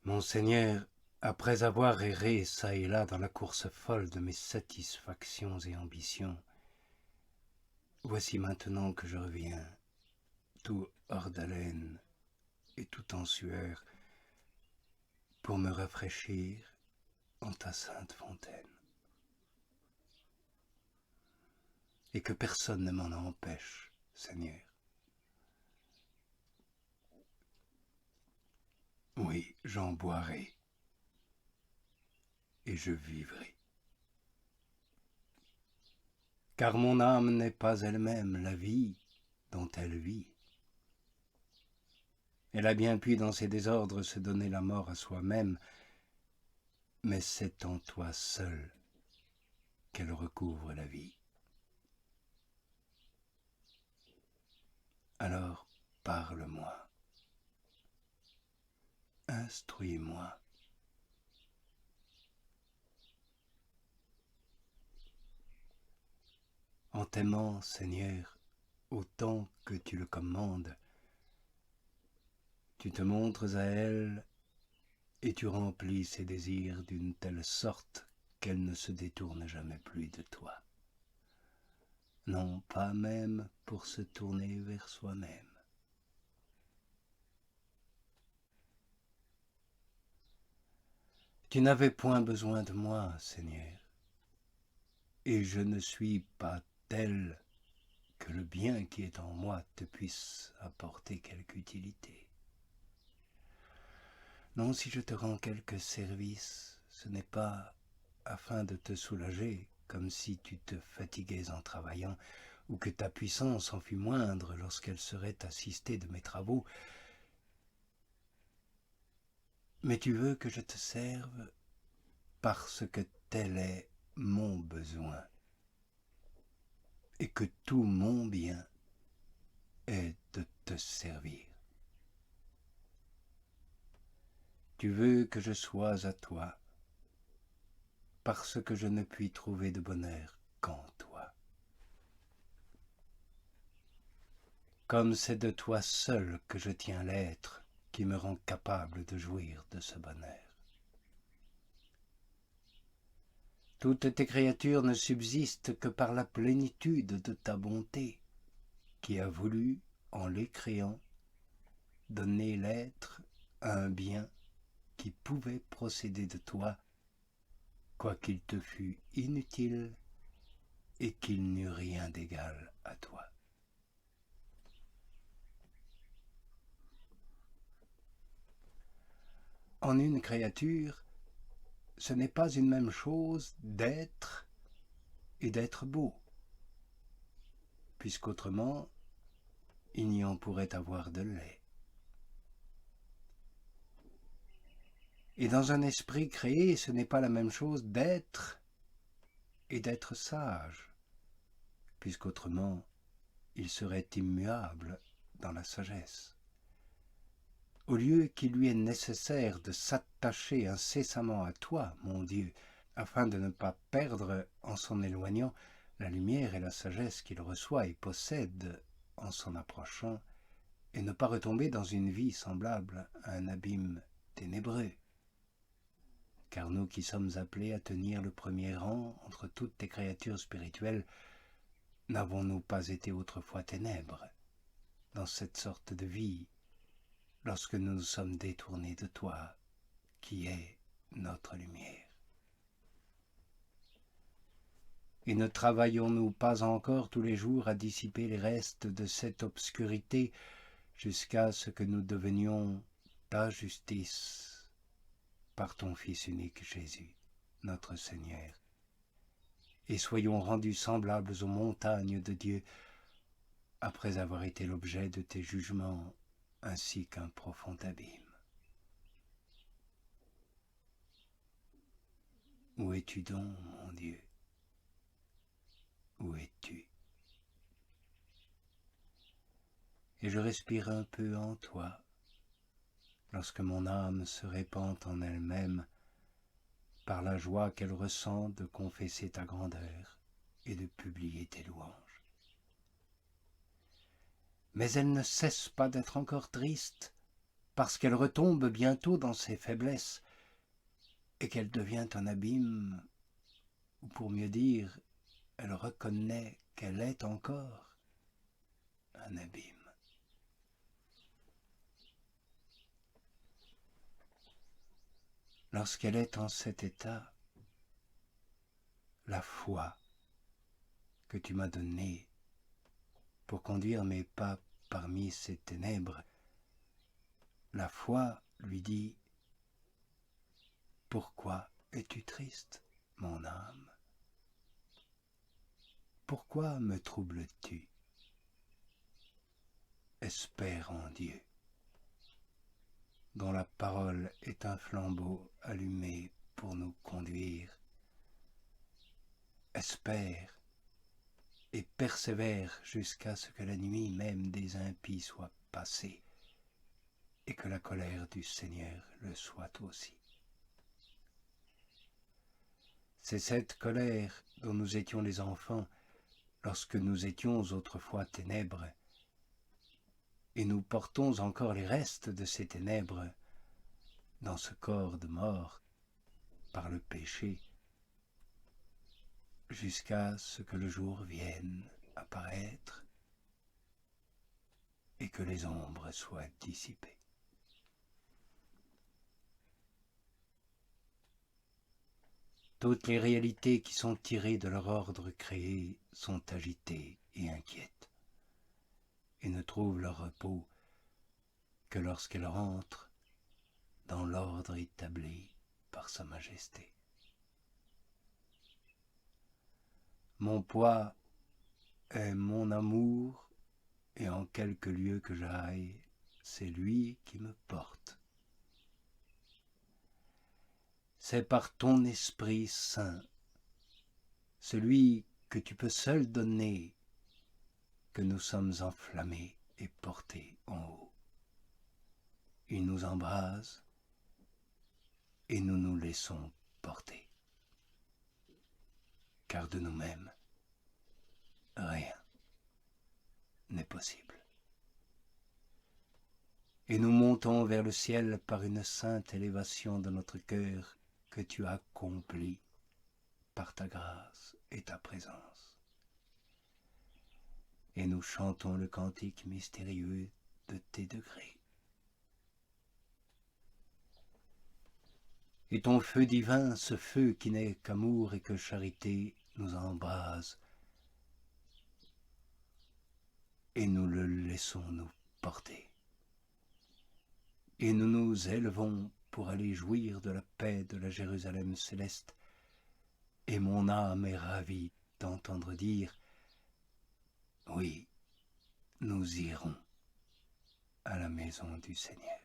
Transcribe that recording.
Mon Seigneur, après avoir erré çà et là dans la course folle de mes satisfactions et ambitions, voici maintenant que je reviens, tout hors d'haleine et tout en sueur, pour me rafraîchir en ta sainte fontaine. Et que personne ne m'en empêche, Seigneur. Oui, j'en boirai et je vivrai. Car mon âme n'est pas elle-même la vie dont elle vit. Elle a bien pu dans ses désordres se donner la mort à soi-même, mais c'est en toi seul qu'elle recouvre la vie. Alors parle-moi, instruis-moi. En t'aimant, Seigneur, autant que tu le commandes, tu te montres à elle et tu remplis ses désirs d'une telle sorte qu'elle ne se détourne jamais plus de toi. Non, pas même pour se tourner vers soi-même. Tu n'avais point besoin de moi, Seigneur, et je ne suis pas tel que le bien qui est en moi te puisse apporter quelque utilité. Non, si je te rends quelque service, ce n'est pas afin de te soulager, comme si tu te fatiguais en travaillant, ou que ta puissance en fût moindre lorsqu'elle serait assistée de mes travaux, mais tu veux que je te serve parce que tel est mon besoin, et que tout mon bien est de te servir. Tu veux que je sois à toi, parce que je ne puis trouver de bonheur qu'en toi. Comme c'est de toi seul que je tiens l'être qui me rend capable de jouir de ce bonheur. Toutes tes créatures ne subsistent que par la plénitude de ta bonté, qui a voulu, en les créant, donner l'être à un bien qui pouvait procéder de toi, quoiqu'il te fût inutile et qu'il n'eût rien d'égal à toi. En une créature, ce n'est pas une même chose d'être et d'être beau, puisqu'autrement, il n'y en pourrait avoir de laid. Et dans un esprit créé, ce n'est pas la même chose d'être et d'être sage, puisqu'autrement, il serait immuable dans la sagesse. Au lieu qu'il lui est nécessaire de s'attacher incessamment à toi, mon Dieu, afin de ne pas perdre, en s'en éloignant, la lumière et la sagesse qu'il reçoit et possède en s'en approchant, et ne pas retomber dans une vie semblable à un abîme ténébreux. Car nous qui sommes appelés à tenir le premier rang entre toutes tes créatures spirituelles, n'avons-nous pas été autrefois ténèbres dans cette sorte de vie, lorsque nous nous sommes détournés de toi, qui est notre lumière? Et ne travaillons-nous pas encore tous les jours à dissiper les restes de cette obscurité jusqu'à ce que nous devenions ta justice par ton Fils unique Jésus, notre Seigneur, et soyons rendus semblables aux montagnes de Dieu après avoir été l'objet de tes jugements ainsi qu'un profond abîme. Où es-tu donc, mon Dieu? Où es-tu? Et je respire un peu en toi, lorsque mon âme se répand en elle-même par la joie qu'elle ressent de confesser ta grandeur et de publier tes louanges. Mais elle ne cesse pas d'être encore triste parce qu'elle retombe bientôt dans ses faiblesses et qu'elle devient un abîme, ou pour mieux dire, elle reconnaît qu'elle est encore un abîme. Lorsqu'elle est en cet état, la foi que tu m'as donnée pour conduire mes pas parmi ces ténèbres, la foi lui dit « Pourquoi es-tu triste, mon âme? Pourquoi me troubles-tu? Espère en Dieu, dont la parole est un flambeau allumé pour nous conduire. Espère et persévère jusqu'à ce que la nuit même des impies soit passée et que la colère du Seigneur le soit aussi. » C'est cette colère dont nous étions les enfants lorsque nous étions autrefois ténèbres, et nous portons encore les restes de ces ténèbres dans ce corps de mort par le péché, jusqu'à ce que le jour vienne apparaître et que les ombres soient dissipées. Toutes les réalités qui sont tirées de leur ordre créé sont agitées et inquiètes, et ne trouvent leur repos que lorsqu'elles rentrent dans l'ordre établi par sa majesté. Mon poids est mon amour, et en quelque lieu que j'aille, c'est lui qui me porte. C'est par ton Esprit Saint, celui que tu peux seul donner, que nous sommes enflammés et portés en haut. Il nous embrase et nous nous laissons porter. Car de nous-mêmes, rien n'est possible. Et nous montons vers le ciel par une sainte élévation de notre cœur que tu as accomplie par ta grâce et ta présence. Et nous chantons le cantique mystérieux de tes degrés. Et ton feu divin, ce feu qui n'est qu'amour et que charité, nous embrase, et nous le laissons nous porter. Et nous nous élevons pour aller jouir de la paix de la Jérusalem céleste, et mon âme est ravie d'entendre dire « Oui, nous irons à la maison du Seigneur. »